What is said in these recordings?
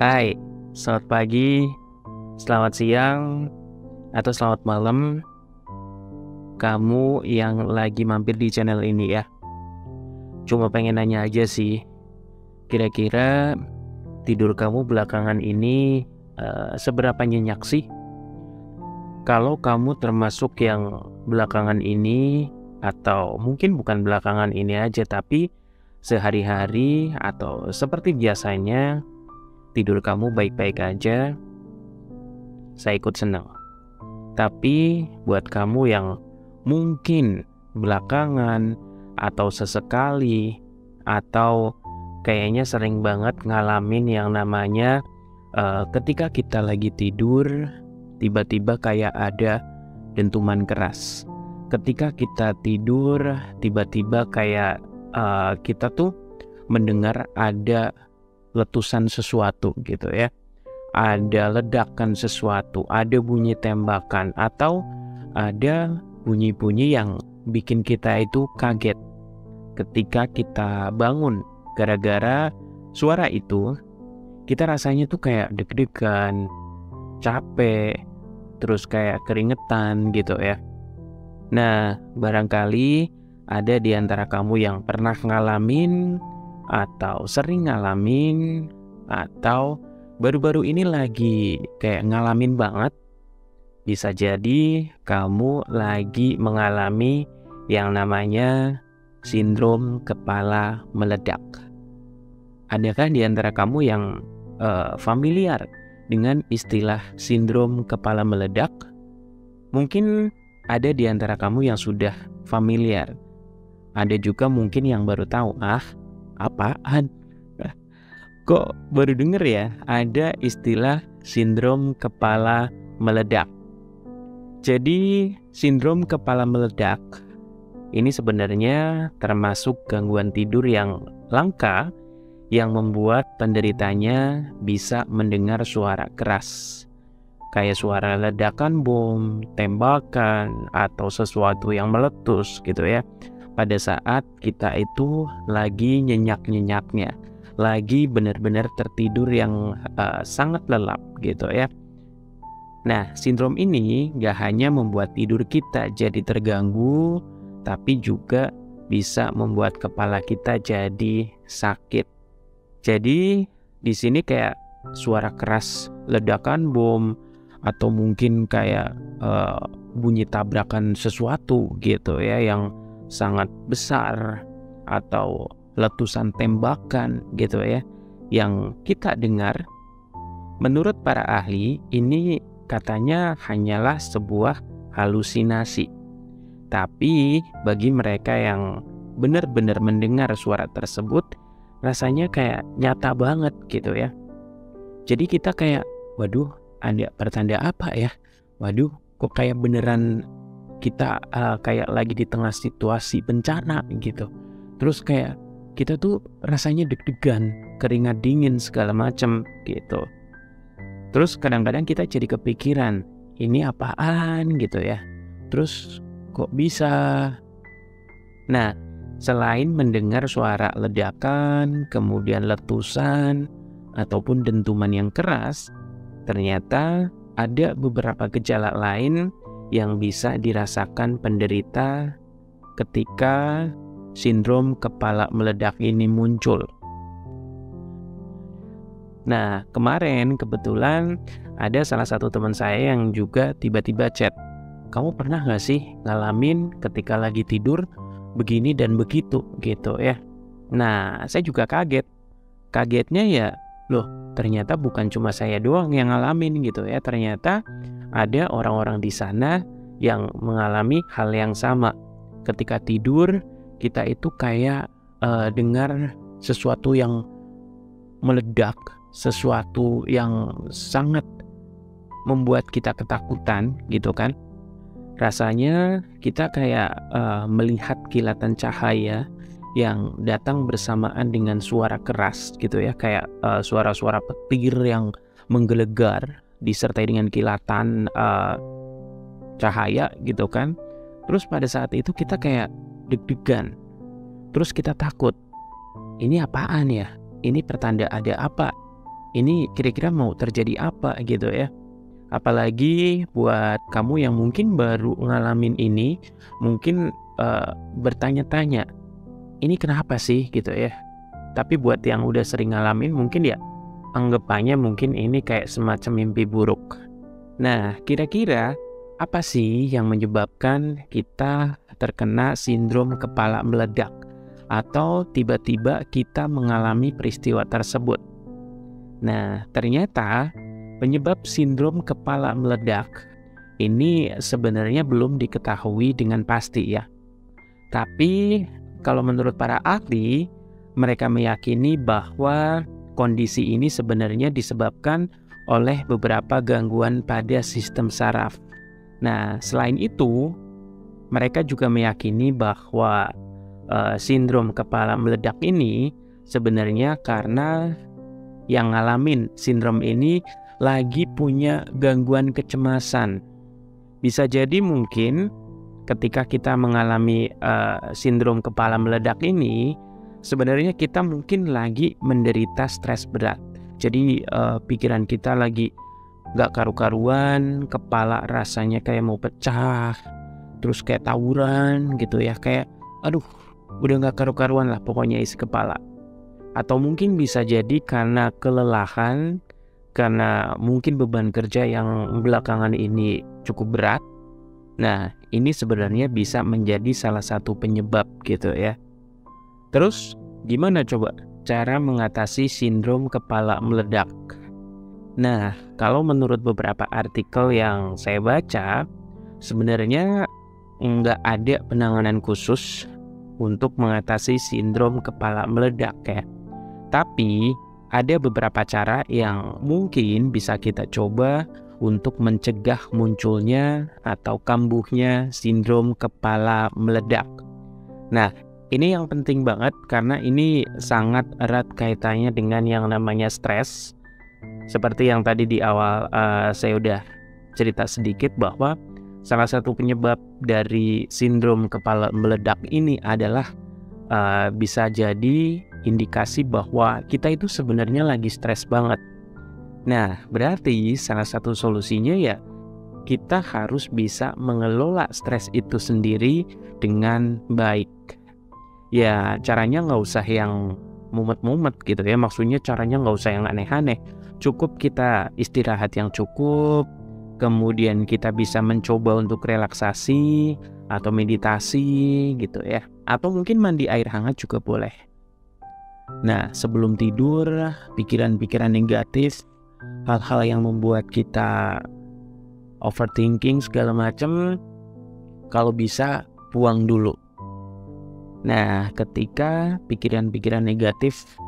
Hai, selamat pagi, selamat siang, atau selamat malam kamu yang lagi mampir di channel ini ya. Cuma pengen nanya aja sih, kira-kira tidur kamu belakangan ini seberapa nyenyak sih? Kalau kamu termasuk yang belakangan ini, atau mungkin bukan belakangan ini aja, tapi sehari-hari atau seperti biasanya tidur kamu baik-baik aja, saya ikut senang. Tapi buat kamu yang mungkin belakangan atau sesekali atau kayaknya sering banget ngalamin yang namanya ketika kita lagi tidur tiba-tiba kayak ada dentuman keras. Ketika kita tidur tiba-tiba kayak kita tuh mendengar ada letusan sesuatu gitu ya. Ada ledakan sesuatu, ada bunyi tembakan, atau ada bunyi-bunyi yang bikin kita itu kaget ketika kita bangun. Gara-gara suara itu, kita rasanya tuh kayak deg-degan, capek, terus kayak keringetan gitu ya. Nah, barangkali ada di antara kamu yang pernah ngalamin, atau sering ngalamin, atau baru-baru ini lagi kayak ngalamin banget. Bisa jadi kamu lagi mengalami yang namanya sindrom kepala meledak. Adakah di antara kamu yang familiar dengan istilah sindrom kepala meledak? Mungkin ada di antara kamu yang sudah familiar. Ada juga mungkin yang baru tahu, apaan? Kok baru denger ya ada istilah sindrom kepala meledak. Jadi sindrom kepala meledak ini sebenarnya termasuk gangguan tidur yang langka yang membuat penderitanya bisa mendengar suara keras, kayak suara ledakan bom, tembakan, atau sesuatu yang meletus gitu ya, pada saat kita itu lagi nyenyak-nyenyaknya, lagi benar-benar tertidur yang sangat lelap gitu ya. Nah, sindrom ini gak hanya membuat tidur kita jadi terganggu, tapi juga bisa membuat kepala kita jadi sakit. Jadi di sini kayak suara keras ledakan bom, atau mungkin kayak bunyi tabrakan sesuatu gitu ya yang sangat besar, atau letusan tembakan gitu ya yang kita dengar. Menurut para ahli, ini katanya hanyalah sebuah halusinasi. Tapi bagi mereka yang benar-benar mendengar suara tersebut, rasanya kayak nyata banget gitu ya. Jadi kita kayak, waduh, ada pertanda apa ya? Waduh, kok kayak beneran kita kayak lagi di tengah situasi bencana gitu. Terus kayak kita tuh rasanya deg-degan, keringat dingin segala macam gitu. Terus kadang-kadang kita jadi kepikiran, ini apaan gitu ya. Terus kok bisa? Nah, selain mendengar suara ledakan, kemudian letusan, ataupun dentuman yang keras, ternyata ada beberapa gejala lain yang bisa dirasakan penderita ketika sindrom kepala meledak ini muncul. Nah, kemarin kebetulan ada salah satu teman saya yang juga tiba-tiba chat, kamu pernah gak sih ngalamin ketika lagi tidur begini dan begitu gitu ya. Nah, saya juga kaget. Kagetnya ya, loh, ternyata bukan cuma saya doang yang ngalamin gitu ya. Ternyata ada orang-orang di sana yang mengalami hal yang sama. Ketika tidur, kita itu kayak dengar sesuatu yang meledak, sesuatu yang sangat membuat kita ketakutan gitu kan. Rasanya kita kayak melihat kilatan cahaya yang datang bersamaan dengan suara keras gitu ya, kayak suara-suara petir yang menggelegar disertai dengan kilatan cahaya gitu kan. Terus pada saat itu kita kayak deg-degan, terus kita takut, ini apaan ya, ini pertanda ada apa. ini kira-kira mau terjadi apa gitu ya. Apalagi buat kamu yang mungkin baru ngalamin ini, mungkin bertanya-tanya, ini kenapa sih gitu ya. Tapi buat yang udah sering ngalamin mungkin ya anggapannya mungkin ini kayak semacam mimpi buruk. Nah, kira-kira apa sih yang menyebabkan kita terkena sindrom kepala meledak atau tiba-tiba kita mengalami peristiwa tersebut? Nah, ternyata penyebab sindrom kepala meledak ini sebenarnya belum diketahui dengan pasti ya. Tapi kalau menurut para ahli, mereka meyakini bahwa kondisi ini sebenarnya disebabkan oleh beberapa gangguan pada sistem saraf. Nah, selain itu, mereka juga meyakini bahwa sindrom kepala meledak ini sebenarnya karena yang ngalamin sindrom ini lagi punya gangguan kecemasan. Bisa jadi mungkin ketika kita mengalami sindrom kepala meledak ini, sebenarnya kita mungkin lagi menderita stres berat. Jadi pikiran kita lagi gak karu-karuan, kepala rasanya kayak mau pecah, terus kayak tawuran gitu ya, kayak aduh udah gak karu-karuan lah pokoknya isi kepala. Atau mungkin bisa jadi karena kelelahan, karena mungkin beban kerja yang belakangan ini cukup berat. Nah, ini sebenarnya bisa menjadi salah satu penyebab gitu ya. Terus gimana coba cara mengatasi sindrom kepala meledak? Nah, kalau menurut beberapa artikel yang saya baca, sebenarnya nggak ada penanganan khusus untuk mengatasi sindrom kepala meledak ya. Tapi ada beberapa cara yang mungkin bisa kita coba untuk mencegah munculnya atau kambuhnya sindrom kepala meledak. Nah, ini yang penting banget karena ini sangat erat kaitannya dengan yang namanya stres. Seperti yang tadi di awal saya udah cerita sedikit bahwa salah satu penyebab dari sindrom kepala meledak ini adalah bisa jadi indikasi bahwa kita itu sebenarnya lagi stres banget. Nah, berarti salah satu solusinya ya kita harus bisa mengelola stres itu sendiri dengan baik. Ya, caranya nggak usah yang mumet-mumet gitu ya. Maksudnya caranya nggak usah yang aneh-aneh. Cukup kita istirahat yang cukup, kemudian kita bisa mencoba untuk relaksasi atau meditasi gitu ya. Atau mungkin mandi air hangat juga boleh. Nah, sebelum tidur, pikiran-pikiran negatif, hal-hal yang membuat kita overthinking segala macam, kalau bisa buang dulu. Nah, ketika pikiran-pikiran negatif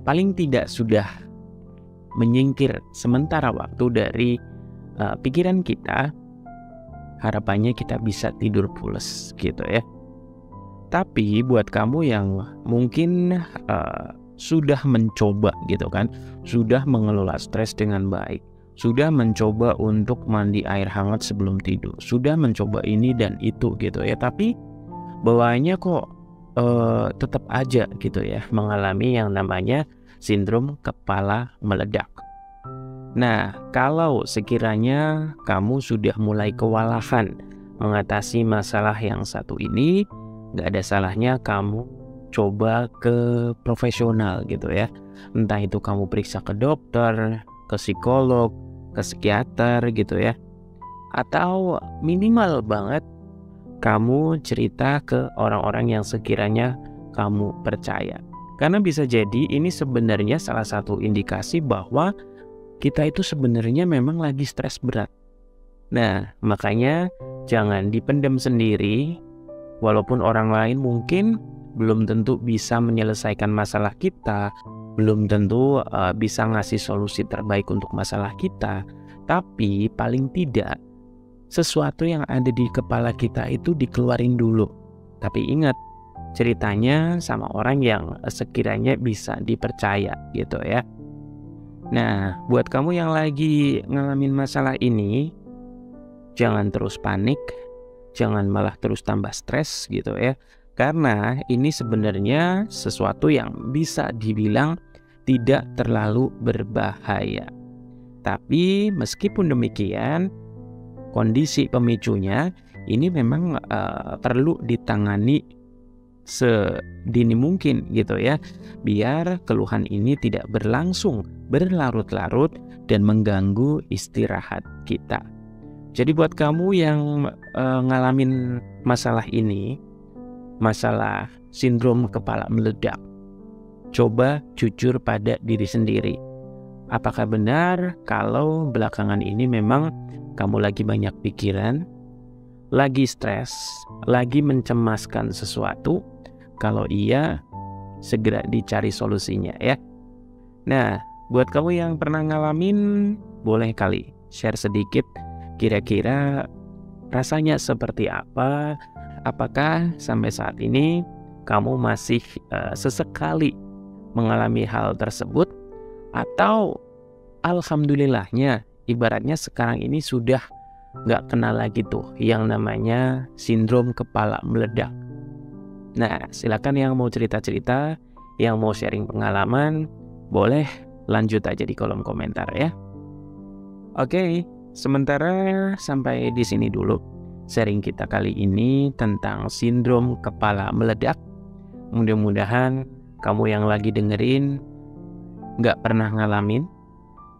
paling tidak sudah menyingkir sementara waktu dari pikiran kita, harapannya kita bisa tidur pules gitu ya. Tapi buat kamu yang mungkin sudah mencoba gitu kan, sudah mengelola stres dengan baik, sudah mencoba untuk mandi air hangat sebelum tidur, sudah mencoba ini dan itu gitu ya, tapi bawaannya kok tetap aja gitu ya mengalami yang namanya sindrom kepala meledak. Nah, kalau sekiranya kamu sudah mulai kewalahan mengatasi masalah yang satu ini, gak ada salahnya kamu coba ke profesional gitu ya. Entah itu kamu periksa ke dokter, ke psikolog, ke psikiater gitu ya. Atau minimal banget kamu cerita ke orang-orang yang sekiranya kamu percaya. Karena bisa jadi ini sebenarnya salah satu indikasi bahwa kita itu sebenarnya memang lagi stres berat. Nah, makanya jangan dipendam sendiri. Walaupun orang lain mungkin belum tentu bisa menyelesaikan masalah kita, belum tentu bisa ngasih solusi terbaik untuk masalah kita, tapi paling tidak sesuatu yang ada di kepala kita itu dikeluarin dulu. Tapi ingat, ceritanya sama orang yang sekiranya bisa dipercaya gitu ya. Nah, buat kamu yang lagi ngalamin masalah ini, jangan terus panik, jangan malah terus tambah stres gitu ya. Karena ini sebenarnya sesuatu yang bisa dibilang tidak terlalu berbahaya. Tapi meskipun demikian, kondisi pemicunya ini memang perlu ditangani sedini mungkin gitu ya, biar keluhan ini tidak berlangsung berlarut-larut dan mengganggu istirahat kita. Jadi buat kamu yang ngalamin masalah ini, masalah sindrom kepala meledak, coba jujur pada diri sendiri. Apakah benar kalau belakangan ini memang kamu lagi banyak pikiran, lagi stres, lagi mencemaskan sesuatu? Kalau iya, segera dicari solusinya ya. Nah, buat kamu yang pernah ngalamin, boleh kali share sedikit kira-kira rasanya seperti apa? Apakah sampai saat ini kamu masih sesekali mengalami hal tersebut? Atau alhamdulillahnya, ibaratnya sekarang ini sudah nggak kenal lagi tuh yang namanya sindrom kepala meledak. Nah, silakan yang mau cerita-cerita, yang mau sharing pengalaman, boleh lanjut aja di kolom komentar ya. Oke, sementara sampai di sini dulu sharing kita kali ini tentang sindrom kepala meledak. Mudah-mudahan kamu yang lagi dengerin nggak pernah ngalamin.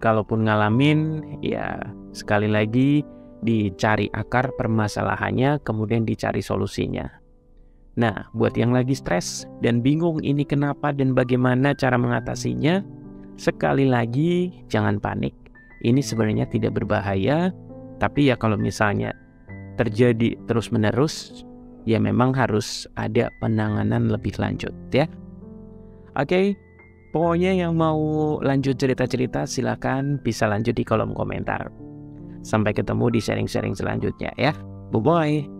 Kalaupun ngalamin, ya sekali lagi dicari akar permasalahannya, kemudian dicari solusinya. Nah, buat yang lagi stres dan bingung ini kenapa dan bagaimana cara mengatasinya, sekali lagi jangan panik. Ini sebenarnya tidak berbahaya, tapi ya kalau misalnya terjadi terus-menerus, ya memang harus ada penanganan lebih lanjut ya. Oke, pokoknya yang mau lanjut cerita-cerita silakan bisa lanjut di kolom komentar. Sampai ketemu di sharing-sharing selanjutnya ya. Bye-bye.